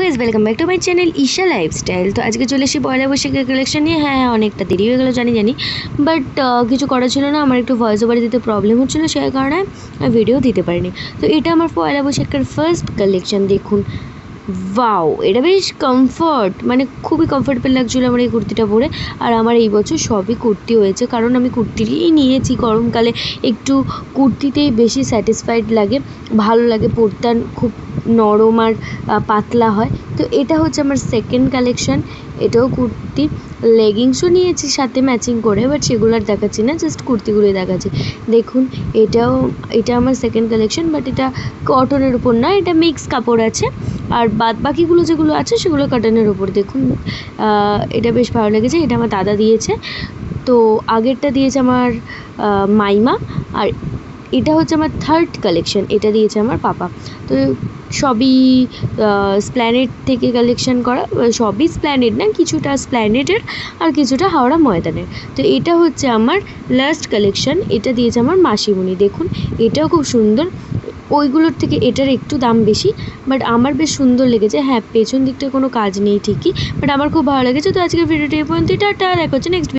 Guys welcome back to my channel Isha lifestyle. তো আজকে চলে এসেছি পয়লা বৈশাখের কালেকশন নিয়ে। হ্যাঁ, অনেকটা দেরি হয়ে গেলো জানি, বাট কিছু করার ছিল না। আমার একটু ভয়েস ওভার দিতে প্রবলেম হচ্ছিলো, সেই কারণে ভিডিও দিতে পারিনি। তো এটা আমার পয়লা বৈশাখের ফার্স্ট কালেকশন। দেখুন, ওয়াও, এটা বেশ কমফর্ট, মানে খুবই কমফর্টেবল লাগছিলো আমার এই কুর্তিটা পরে। আর আমার এই বছর সবই কুর্তি হয়েছে, কারণ আমি কুর্তিরই নিয়েছি। গরমকালে একটু কুর্তিতেই বেশি স্যাটিসফাইড লাগে, ভালো লাগে পরতে, খুব নরম আর পাতলা হয়। তো এটা হচ্ছে আমার সেকেন্ড কালেকশন। এটাও কুর্তি, লেগিংসও নিয়েছি সাথে ম্যাচিং করে, বাট সেগুলো আর দেখাচ্ছি না, জাস্ট কুর্তিগুলোই দেখাচ্ছি। দেখুন, এটা আমার সেকেন্ড কালেকশন, বাট এটা কটনের উপর না, এটা মিক্স কাপড় আছে। আর বাদ বাকিগুলো যেগুলো আছে সেগুলো কটনের ওপর। দেখুন, এটা বেশ ভালো লেগেছে। এটা আমার দাদা দিয়েছে। তো আগেরটা দিয়েছে আমার মাইমা, আর এটা হচ্ছে আমার থার্ড কালেকশন। এটা দিয়েছে আমার পাপা। তো সবই স্প্ল্যানেড থেকে কালেকশন করা, সবই স্প্ল্যানেড না, কিছুটা স্প্ল্যানেডের আর কিছুটা হাওড়া ময়দানের। তো এটা হচ্ছে আমার লাস্ট কালেকশন। এটা দিয়েছে আমার মাসিমণি। দেখুন, এটাও খুব সুন্দর। ওইগুলোর থেকে এটার একটু দাম বেশি, বাট আমার বেশ সুন্দর লেগেছে। হ্যাঁ, পেছন দিকটা কোনো কাজ নেই ঠিকই, বাট আমার খুব ভালো লেগেছে। তো আজকের ভিডিওটি এই পর্যন্তই। টাটা, দেখা হচ্ছে নেক্সট।